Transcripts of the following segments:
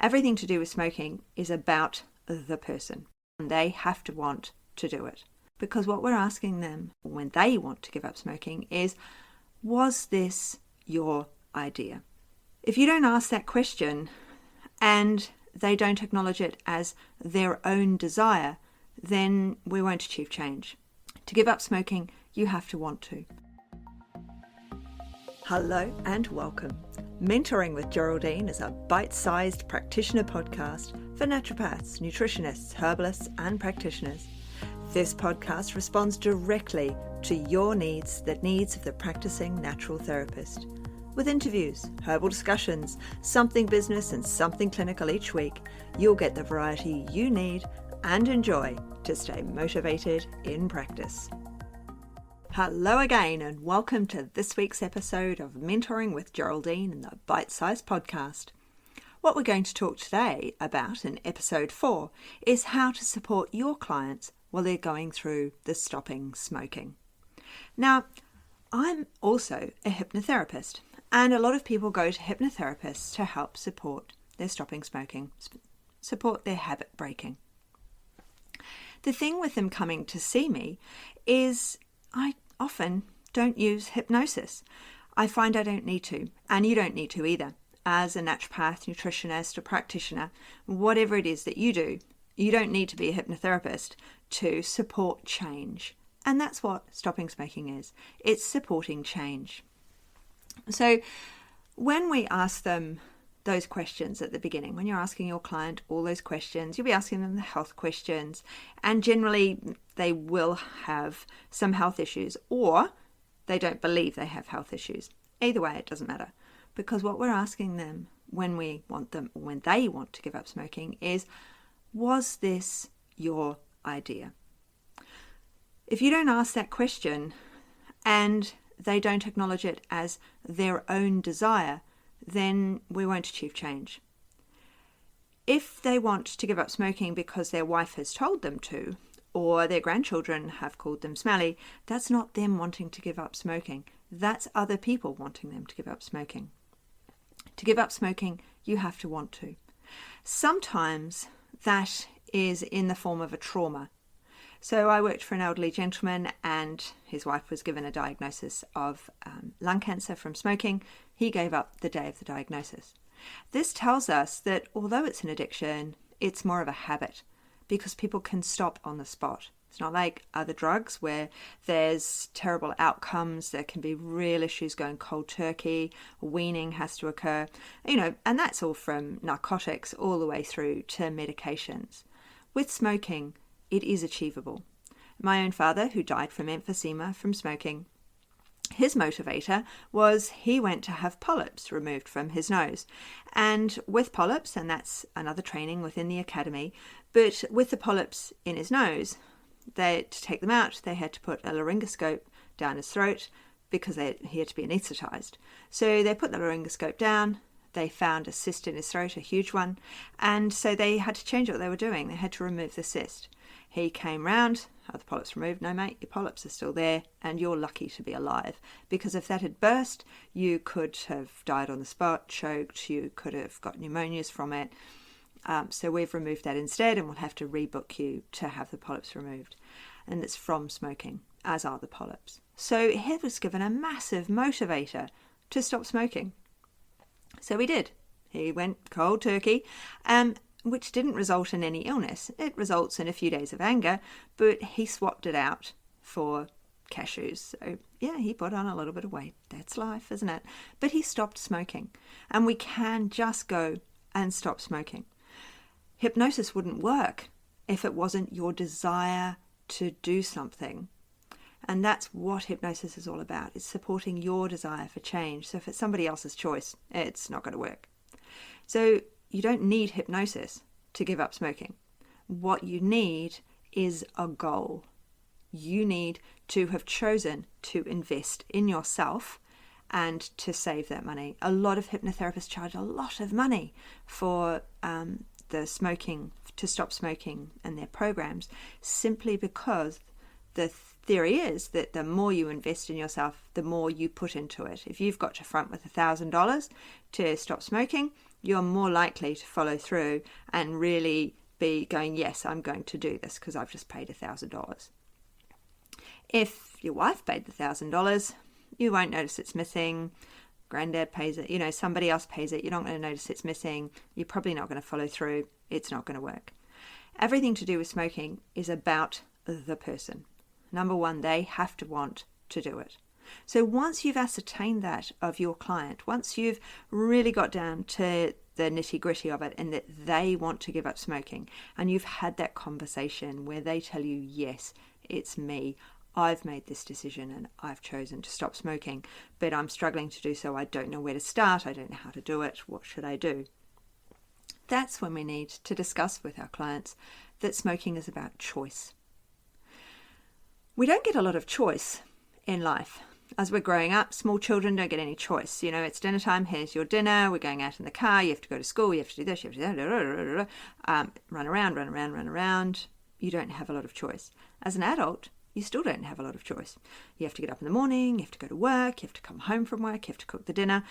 Everything to do with smoking is about the person. They have to want to do it. Because what we're asking them when they want to give up smoking is, was this your idea? If you don't ask that question and they don't acknowledge it as their own desire, then we won't achieve change. To give up smoking, you have to want to. Hello and welcome. Mentoring with Geraldine is a bite-sized practitioner podcast for naturopaths, nutritionists, herbalists, and practitioners. This podcast responds directly to your needs, the needs of the practicing natural therapist. With interviews, herbal discussions, something business and something clinical each week, you'll get the variety you need and enjoy to stay motivated in practice. Hello again and welcome to this week's episode of Mentoring with Geraldine in the Bite-Sized Podcast. What we're going to talk today about in episode 4 is how to support your clients while they're going through the stopping smoking. Now, I'm also a hypnotherapist, and a lot of people go to hypnotherapists to help support their stopping smoking, support their habit breaking. The thing with them coming to see me is I often don't use hypnosis. I find I don't need to, and you don't need to either. As a naturopath, nutritionist, or practitioner, whatever it is that you do, you don't need to be a hypnotherapist to support change. And that's what stopping smoking is. It's supporting change. So when we ask them those questions at the beginning, when you're asking your client all those questions, you'll be asking them the health questions, and generally they will have some health issues, or they don't believe they have health issues. Either way, it doesn't matter, because what we're asking them when we want them, or when they want to give up smoking, is, was this your idea? If you don't ask that question and they don't acknowledge it as their own desire, then we won't achieve change. If they want to give up smoking because their wife has told them to, or their grandchildren have called them smelly, that's not them wanting to give up smoking. That's other people wanting them to give up smoking. To give up smoking, you have to want to. Sometimes that is in the form of a trauma. So I worked for an elderly gentleman and his wife was given a diagnosis of lung cancer from smoking. He gave up the day of the diagnosis. This tells us that although it's an addiction, it's more of a habit because people can stop on the spot. It's not like other drugs where there's terrible outcomes. There can be real issues going cold turkey. Weaning has to occur, and that's all from narcotics all the way through to medications. With smoking, it is achievable. My own father, who died from emphysema from smoking, his motivator was he went to have polyps removed from his nose. And with polyps, and that's another training within the academy, but with the polyps in his nose, to take them out, they had to put a laryngoscope down his throat because he had to be anaesthetized. So they put the laryngoscope down. They found a cyst in his throat, a huge one, and so they had to change what they were doing. They had to remove the cyst. He came round, are the polyps removed? No, mate, your polyps are still there, and you're lucky to be alive. Because if that had burst, you could have died on the spot, choked, you could have got pneumonias from it. So we've removed that instead, and we'll have to rebook you to have the polyps removed. And it's from smoking, as are the polyps. So he was given a massive motivator to stop smoking. So he did. He went cold turkey, which didn't result in any illness. It results in a few days of anger, but he swapped it out for cashews. So yeah, he put on a little bit of weight. That's life, isn't it? But he stopped smoking, and we can just go and stop smoking. Hypnosis wouldn't work if it wasn't your desire to do something. And that's what hypnosis is all about. It's supporting your desire for change. So if it's somebody else's choice, it's not going to work. So you don't need hypnosis to give up smoking. What you need is a goal. You need to have chosen to invest in yourself and to save that money. A lot of hypnotherapists charge a lot of money for the smoking, to stop smoking and their programs, simply because the theory is that the more you invest in yourself, the more you put into it. If you've got to front with $1,000 to stop smoking, you're more likely to follow through and really be going, yes, I'm going to do this because I've just paid $1,000. If your wife paid the $1,000, you won't notice it's missing. Granddad pays it, somebody else pays it. You're not going to notice it's missing. You're probably not going to follow through. It's not going to work. Everything to do with smoking is about the person. Number one, they have to want to do it. So once you've ascertained that of your client, once you've really got down to the nitty-gritty of it and that they want to give up smoking, and you've had that conversation where they tell you, yes, it's me, I've made this decision and I've chosen to stop smoking, but I'm struggling to do so. I don't know where to start. I don't know how to do it. What should I do? That's when we need to discuss with our clients that smoking is about choice. We don't get a lot of choice in life. As we're growing up, small children don't get any choice. It's dinner time, here's your dinner, we're going out in the car, you have to go to school, you have to do this, you have to do that, run around. You don't have a lot of choice. As an adult, you still don't have a lot of choice. You have to get up in the morning, you have to go to work, you have to come home from work, you have to cook the dinner.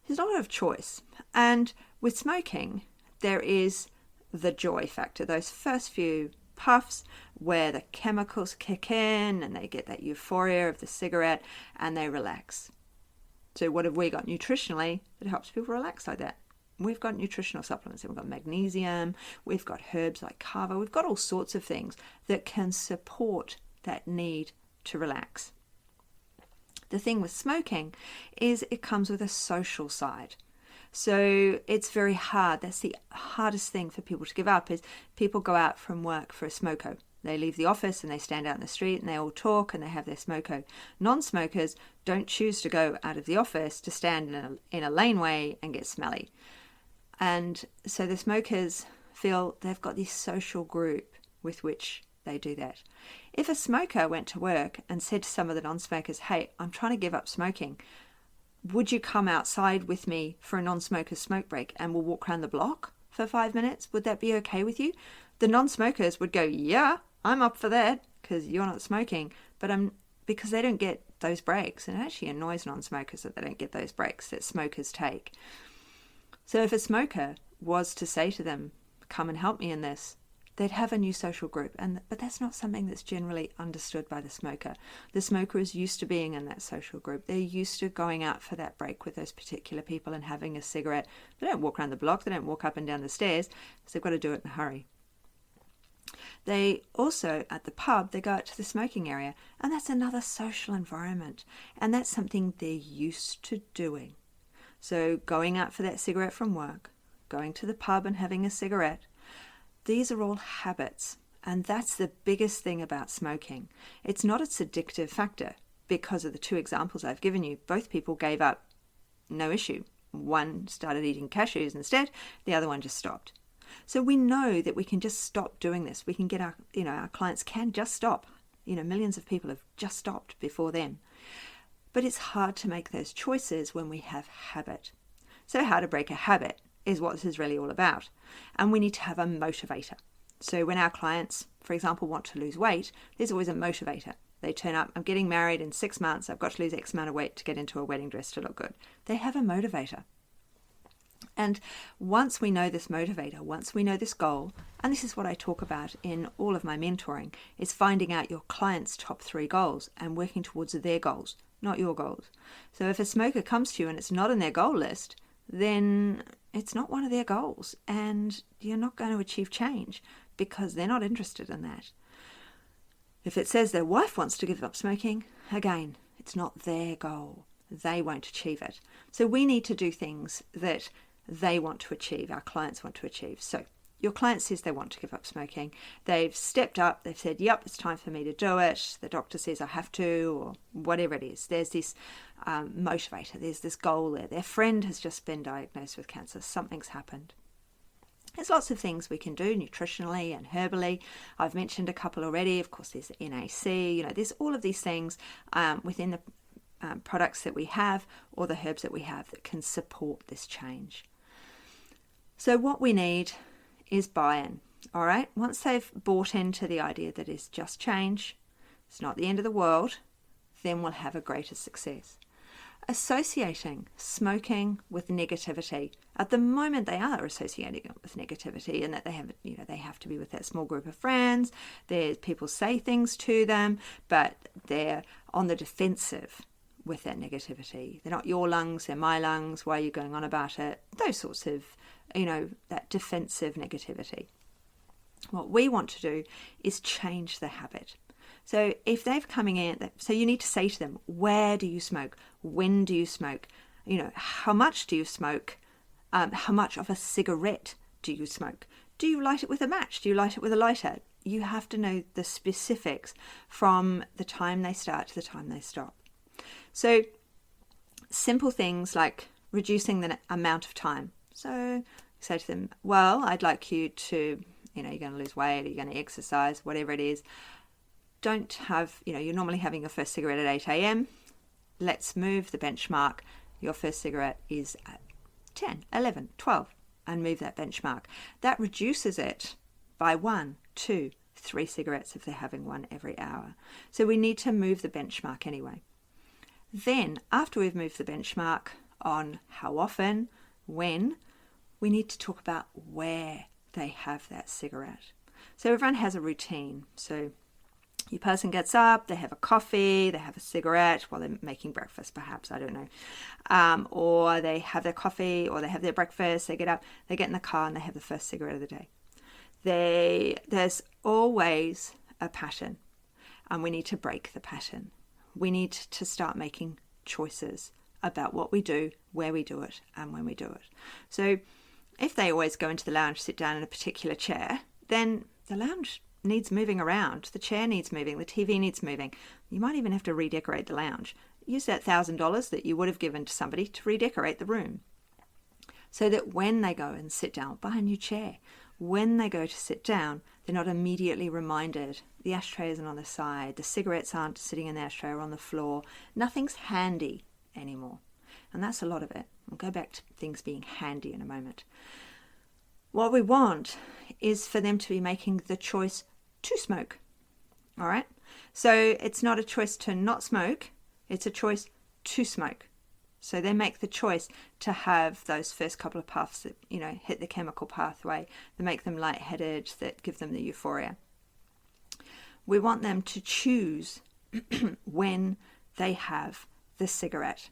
There's not a lot of choice. And with smoking, there is the joy factor. Those first few puffs where the chemicals kick in and they get that euphoria of the cigarette and they relax. So what have we got nutritionally that helps people relax like that? We've got nutritional supplements. We've got magnesium, we've got herbs like kava, we've got all sorts of things that can support that need to relax. The thing with smoking is it comes with a social side. So it's very hard. That's the hardest thing for people to give up is people go out from work for a smoko. They leave the office and they stand out in the street and they all talk and they have their smoko. Non-smokers don't choose to go out of the office to stand in a laneway and get smelly. And so the smokers feel they've got this social group with which they do that. If a smoker went to work and said to some of the non-smokers, hey, I'm trying to give up smoking, would you come outside with me for a non-smoker's smoke break and we'll walk around the block for 5 minutes? Would that be okay with you? The non-smokers would go, yeah, I'm up for that because you're not smoking, but because they don't get those breaks. And it actually annoys non-smokers that they don't get those breaks that smokers take. So if a smoker was to say to them, come and help me in this, they'd have a new social group. But that's not something that's generally understood by the smoker. The smoker is used to being in that social group. They're used to going out for that break with those particular people and having a cigarette. They don't walk around the block. They don't walk up and down the stairs because they've got to do it in a hurry. They also, at the pub, they go out to the smoking area, and that's another social environment. And that's something they're used to doing. So going out for that cigarette from work, going to the pub and having a cigarette, these are all habits, and that's the biggest thing about smoking. It's not its addictive factor because of the two examples I've given you. Both people gave up, no issue. One started eating cashews instead, the other one just stopped. So we know that we can just stop doing this. We can get our clients can just stop. Millions of people have just stopped before them. But it's hard to make those choices when we have habit. So how to break a habit is what this is really all about. And we need to have a motivator. So when our clients, for example, want to lose weight, there's always a motivator. They turn up, I'm getting married in 6 months, I've got to lose X amount of weight to get into a wedding dress to look good. They have a motivator. And once we know this motivator, once we know this goal, and this is what I talk about in all of my mentoring, is finding out your client's top 3 goals and working towards their goals, not your goals. So if a smoker comes to you and it's not in their goal list, then it's not one of their goals and you're not going to achieve change because they're not interested in that. If it says their wife wants to give up smoking, again, it's not their goal. They won't achieve it. So we need to do things that they want to achieve, our clients want to achieve. So your client says they want to give up smoking. They've stepped up. They've said, yep, it's time for me to do it. The doctor says I have to, or whatever it is. There's this motivator. There's this goal there. Their friend has just been diagnosed with cancer. Something's happened. There's lots of things we can do nutritionally and herbally. I've mentioned a couple already. Of course, there's the NAC. There's all of these things within the products that we have or the herbs that we have that can support this change. So what we need is buy-in, all right? Once they've bought into the idea that it's just change, it's not the end of the world, then we'll have a greater success. Associating smoking with negativity. At the moment they are associating it with negativity, and that they have to be with that small group of friends. People say things to them, but they're on the defensive with that negativity. They're not your lungs, they're my lungs. Why are you going on about it? Those sorts of, that defensive negativity. What we want to do is change the habit. So if they're coming in, so you need to say to them, where do you smoke? When do you smoke? How much do you smoke? How much of a cigarette do you smoke? Do you light it with a match? Do you light it with a lighter? You have to know the specifics from the time they start to the time they stop. So simple things like reducing the amount of time. So say to them, well, I'd like you to, you're going to lose weight, or you're going to exercise, whatever it is. Don't have, you're normally having your first cigarette at 8 a.m. Let's move the benchmark. Your first cigarette is at 10, 11, 12, and move that benchmark. That reduces it by 1, 2, 3 cigarettes if they're having one every hour. So we need to move the benchmark anyway. Then, after we've moved the benchmark on how often, when, we need to talk about where they have that cigarette. So everyone has a routine. So your person gets up, they have a coffee, they have a cigarette while they're making breakfast, perhaps, I don't know. Or they have their coffee, or they have their breakfast, they get up, they get in the car, and they have the first cigarette of the day. There's always a pattern, and we need to break the pattern. We need to start making choices about what we do, where we do it, and when we do it. So if they always go into the lounge, sit down in a particular chair, then the lounge needs moving around. The chair needs moving. The TV needs moving. You might even have to redecorate the lounge. Use that $1,000 that you would have given to somebody to redecorate the room, so that when they go and sit down, buy a new chair. When they go to sit down, they're not immediately reminded. The ashtray isn't on the side. The cigarettes aren't sitting in the ashtray or on the floor. Nothing's handy anymore. And that's a lot of it. We'll go back to things being handy in a moment. What we want is for them to be making the choice to smoke. All right? So it's not a choice to not smoke. It's a choice to smoke. So they make the choice to have those first couple of puffs that, hit the chemical pathway, that make them lightheaded, that give them the euphoria. We want them to choose when they have the cigarette.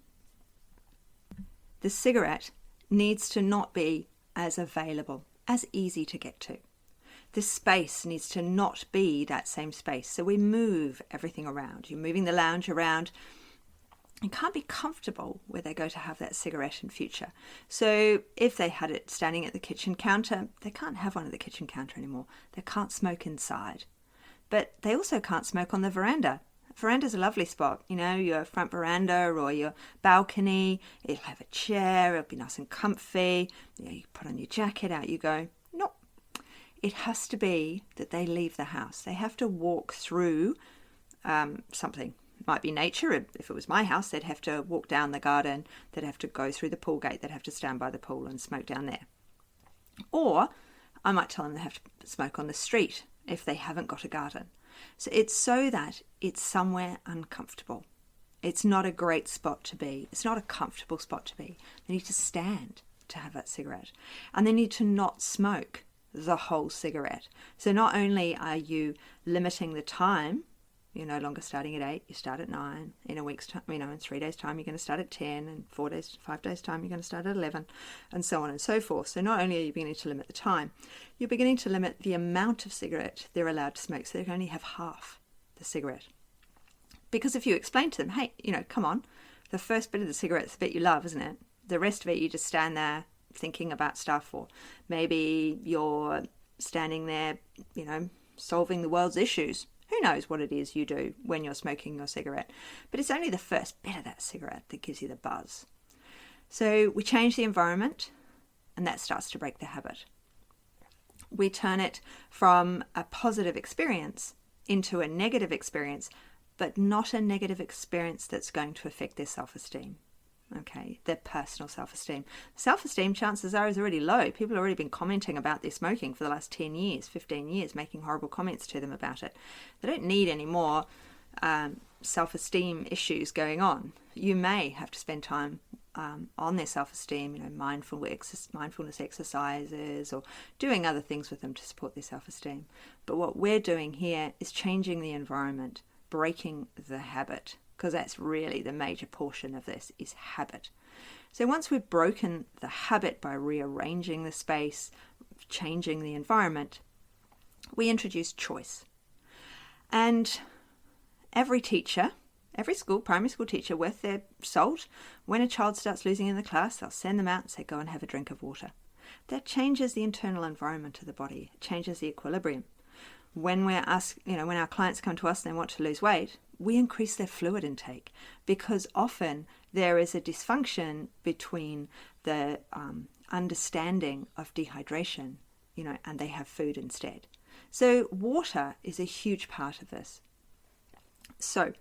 The cigarette needs to not be as available, as easy to get to. The space needs to not be that same space. So we move everything around. You're moving the lounge around. You can't be comfortable where they go to have that cigarette in future. So if they had it standing at the kitchen counter, they can't have one at the kitchen counter anymore. They can't smoke inside. But they also can't smoke on the veranda. Veranda's a lovely spot, your front veranda or your balcony. It'll have a chair, it'll be nice and comfy. You put on your jacket, out you go. No, it has to be that they leave the house. They have to walk through something. It might be nature. If it was my house, they'd have to walk down the garden. They'd have to go through the pool gate. They'd have to stand by the pool and smoke down there. Or I might tell them they have to smoke on the street if they haven't got a garden. So it's so that it's somewhere uncomfortable. It's not a great spot to be. It's not a comfortable spot to be. They need to stand to have that cigarette. And they need to not smoke the whole cigarette. So not only are you limiting the time, you're no longer starting at 8, you start at 9. In a week's time, in 3 days' time, you're going to start at 10. And 5 days' time, you're going to start at 11, and so on and so forth. So not only are you beginning to limit the time, you're beginning to limit the amount of cigarette they're allowed to smoke, so they can only have half the cigarette. Because if you explain to them, hey, come on, the first bit of the cigarette's the bit you love, isn't it? The rest of it, you just stand there thinking about stuff, or maybe you're standing there, solving the world's issues. Who knows what it is you do when you're smoking your cigarette? But it's only the first bit of that cigarette that gives you the buzz. So we change the environment, and that starts to break the habit. We turn it from a positive experience into a negative experience, but not a negative experience that's going to affect their self-esteem. Okay, their personal self-esteem. Self-esteem, chances are, is already low. People have already been commenting about their smoking for the last 10 years, 15 years, making horrible comments to them about it. They don't need any more self-esteem issues going on, you may have to spend time on their self-esteem, mindfulness exercises or doing other things with them to support their self-esteem. But what we're doing here is changing the environment, breaking the habit, because that's really the major portion of this is habit. So once we've broken the habit by rearranging the space, changing the environment, we introduce choice. And every teacher, every primary school teacher with their salt, when a child starts losing in the class, they'll send them out and say, go and have a drink of water. That changes the internal environment of the body. It changes the equilibrium. When we're asked, when our clients come to us and they want to lose weight, we increase their fluid intake, because often there is a dysfunction between the understanding of dehydration, and they have food instead. So water is a huge part of this. So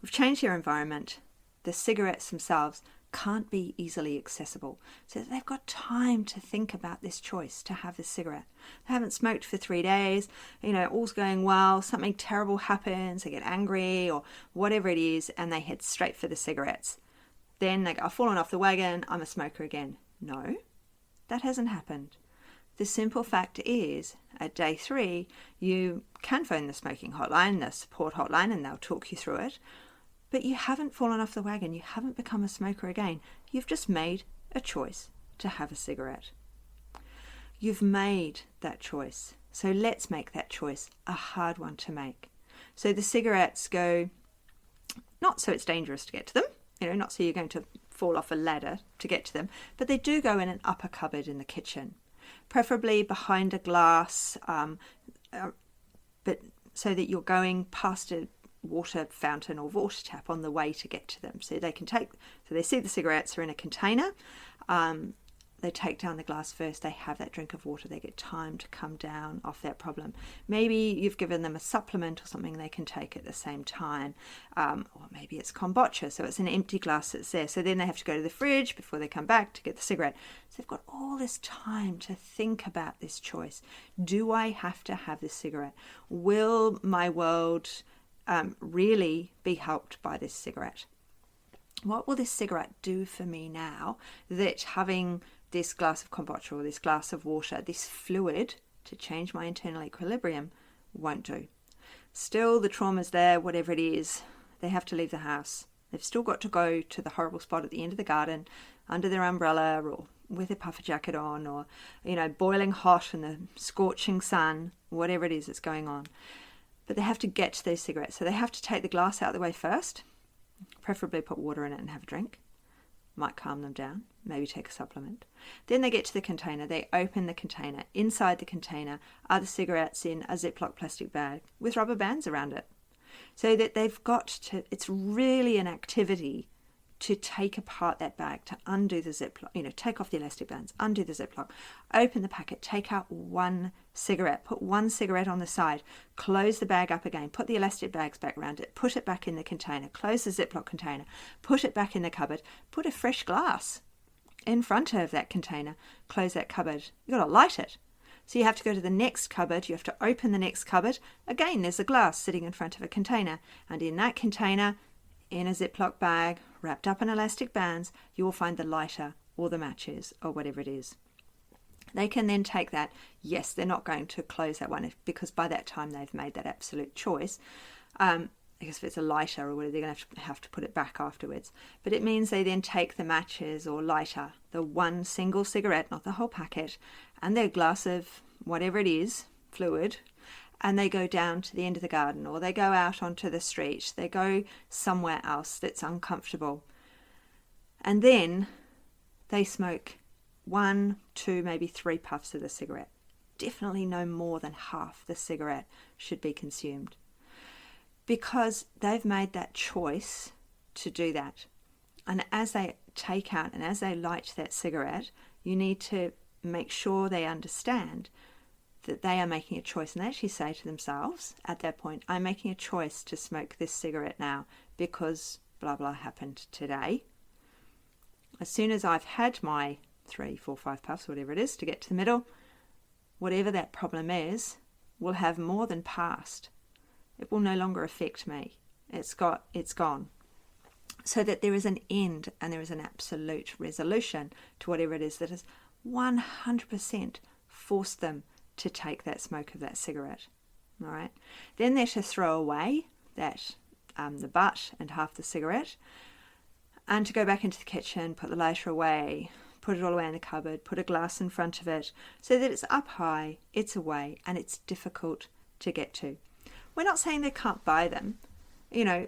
we've changed their environment. The cigarettes themselves can't be easily accessible. So they've got time to think about this choice to have this cigarette. They haven't smoked for 3 days, all's going well, something terrible happens, they get angry or whatever it is, and they head straight for the cigarettes. Then they go, I've fallen off the wagon, I'm a smoker again. No, that hasn't happened. The simple fact is, at day 3, you can phone the smoking hotline, the support hotline, and they'll talk you through it. But you haven't fallen off the wagon. You haven't become a smoker again. You've just made a choice to have a cigarette. You've made that choice. So let's make that choice a hard one to make. So the cigarettes go, not so it's dangerous to get to them, not so you're going to fall off a ladder to get to them, but they do go in an upper cupboard in the kitchen, preferably behind a glass, but so that you're going past a water fountain or water tap on the way to get to them. So they see the cigarettes are in a container. They take down the glass first. They have that drink of water. They get time to come down off that problem. Maybe you've given them a supplement or something they can take at the same time. Or maybe it's kombucha, so it's an empty glass that's there. So then they have to go to the fridge before they come back to get the cigarette. So they've got all this time to think about this choice. Do I have to have this cigarette? Will my world really be helped by this cigarette? What will this cigarette do for me now that having this glass of kombucha or this glass of water, this fluid to change my internal equilibrium, won't do? Still, the trauma's there, whatever it is. They have to leave the house. They've still got to go to the horrible spot at the end of the garden, under their umbrella or with a puffer jacket on, or, boiling hot in the scorching sun, whatever it is that's going on. But they have to get to those cigarettes. So they have to take the glass out of the way first, preferably put water in it and have a drink. Might calm them down, maybe take a supplement. Then they get to the container. They open the container. Inside the container are the cigarettes in a Ziploc plastic bag with rubber bands around it. So that they've got to, it's really an activity to take apart that bag, to undo the Ziploc, take off the elastic bands, undo the Ziploc, open the packet, take out one cigarette, put one cigarette on the side, close the bag up again, put the elastic bags back around it, put it back in the container, close the Ziploc container, put it back in the cupboard, put a fresh glass in front of that container, close that cupboard. You've got to light it. So you have to go to the next cupboard, you have to open the next cupboard. Again, there's a glass sitting in front of a container, and in that container, in a Ziploc bag, wrapped up in elastic bands, you will find the lighter or the matches or whatever it is. They can then take that. Yes, they're not going to close that one because by that time they've made that absolute choice. I guess if it's a lighter or whatever, they're going to have to put it back afterwards. But it means they then take the matches or lighter, the one single cigarette, not the whole packet, and their glass of whatever it is, fluid, and they go down to the end of the garden, or they go out onto the street. They go somewhere else that's uncomfortable. And then they smoke 1, 2, maybe 3 puffs of the cigarette. Definitely no more than half the cigarette should be consumed, because they've made that choice to do that. And as they take out and as they light that cigarette, you need to make sure they understand that they are making a choice, and they actually say to themselves at that point, I'm making a choice to smoke this cigarette now because blah blah happened today. As soon as I've had my 3, 4, 5 puffs, whatever it is, to get to the middle, whatever that problem is will have more than passed. It will no longer affect me. It's gone. So that there is an end and there is an absolute resolution to whatever it is that has 100% forced them to take that smoke of that cigarette. All right. Then they're to throw away that the butt and half the cigarette, and to go back into the kitchen, put the lighter away, put it all away in the cupboard, put a glass in front of it so that it's up high, it's away, and it's difficult to get to. We're not saying they can't buy them,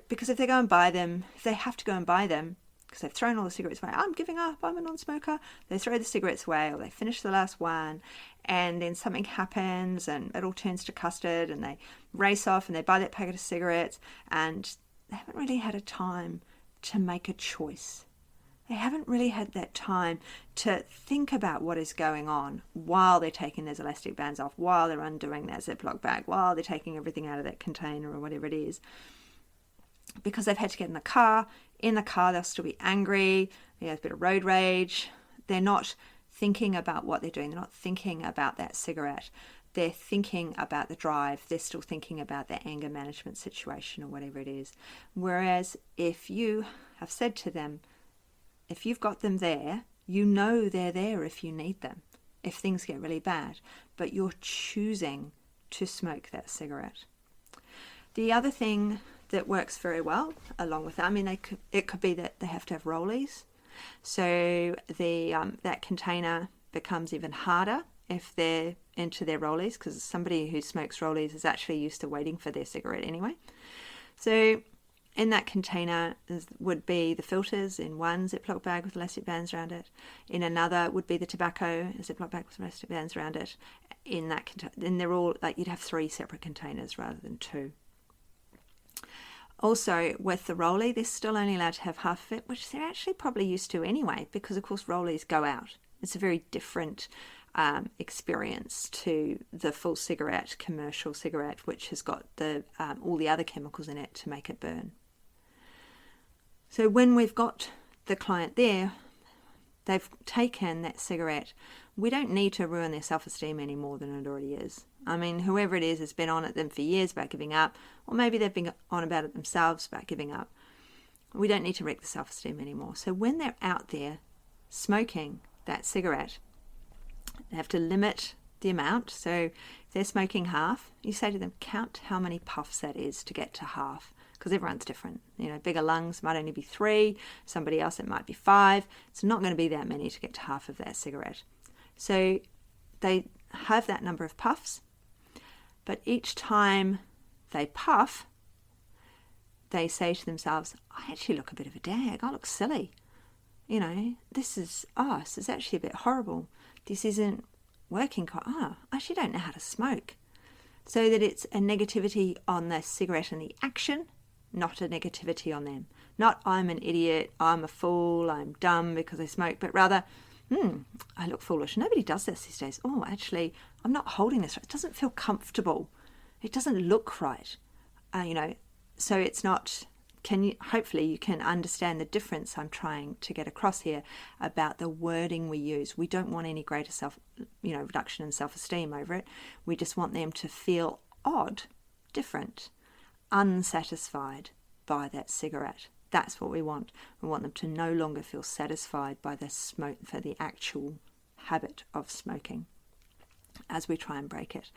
because if they go and buy them, if they have to go and buy them because they've thrown all the cigarettes away, I'm giving up, I'm a non-smoker, they throw the cigarettes away, or they finish the last one, and then something happens and it all turns to custard and they race off and they buy that packet of cigarettes and they haven't really had a time to make a choice. They haven't really had that time to think about what is going on while they're taking those elastic bands off, while they're undoing that Ziploc bag, while they're taking everything out of that container or whatever it is. Because they've had to get in the car. In the car, they'll still be angry. There's a bit of road rage. They're not thinking about what they're doing. They're not thinking about that cigarette. They're thinking about the drive. They're still thinking about their anger management situation or whatever it is. Whereas if you have said to them, if you've got them there, they're there if you need them, if things get really bad, but you're choosing to smoke that cigarette. The other thing that works very well along with that, it could be that they have to have rollies. So that container becomes even harder if they're into their rollies, because somebody who smokes rollies is actually used to waiting for their cigarette anyway. So in that container would be the filters in one Ziploc bag with elastic bands around it. In another would be the tobacco, a Ziploc bag with elastic bands around it. And they're all you'd have 3 separate containers rather than 2. Also, with the rollie, they're still only allowed to have half of it, which they're actually probably used to anyway, because of course rollies go out. It's a very different experience to the full cigarette, commercial cigarette, which has got all the other chemicals in it to make it burn. So when we've got the client there, they've taken that cigarette, we don't need to ruin their self-esteem any more than it already is. Whoever it is has been on at them for years about giving up, or maybe they've been on about it themselves about giving up. We don't need to wreck the self-esteem anymore. So when they're out there smoking that cigarette, they have to limit the amount. So if they're smoking half, you say to them, count how many puffs that is to get to half, because everyone's different. Bigger lungs might only be 3, somebody else it might be 5. It's not going to be that many to get to half of that cigarette. So they have that number of puffs, but each time they puff, they say to themselves, I actually look a bit of a dag, I look silly. This is actually a bit horrible. This isn't working. I actually don't know how to smoke. So that it's a negativity on the cigarette and the action, not a negativity on them. Not I'm an idiot, I'm a fool, I'm dumb because I smoke, but rather, I look foolish. Nobody does this these days. Oh, actually, I'm not holding this right. It doesn't feel comfortable. It doesn't look right. So it's not, hopefully you can understand the difference I'm trying to get across here about the wording we use. We don't want any greater reduction in self-esteem over it. We just want them to feel odd, different, unsatisfied by that cigarette. That's what we want. We want them to no longer feel satisfied by the smoke, for the actual habit of smoking, as we try and break it.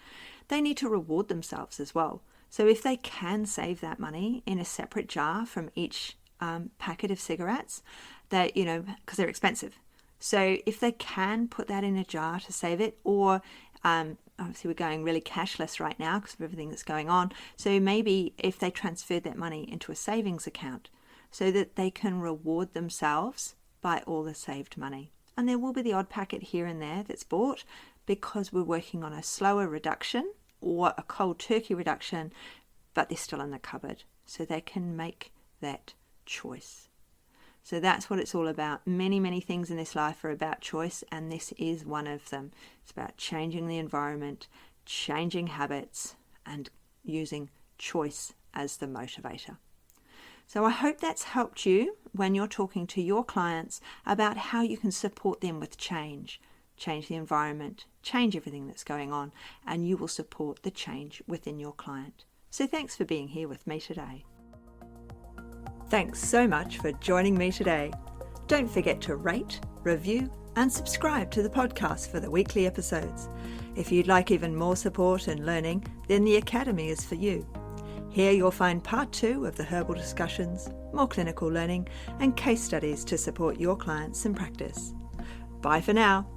They need to reward themselves as well. So if they can save that money in a separate jar from each packet of cigarettes, because they're expensive. So if they can put that in a jar to save it, or obviously we're going really cashless right now because of everything that's going on. So maybe if they transferred that money into a savings account so that they can reward themselves by all the saved money. And there will be the odd packet here and there that's bought because we're working on a slower reduction or a cold turkey reduction, but they're still in the cupboard. So they can make that choice. So that's what it's all about. Many, many things in this life are about choice, and this is one of them. It's about changing the environment, changing habits, and using choice as the motivator. So I hope that's helped you when you're talking to your clients about how you can support them with change the environment, change everything that's going on, and you will support the change within your client. So thanks for being here with me today. Thanks so much for joining me today. Don't forget to rate, review, and subscribe to the podcast for the weekly episodes. If you'd like even more support and learning, then the Academy is for you. Here you'll find part 2 of the herbal discussions, more clinical learning, and case studies to support your clients in practice. Bye for now.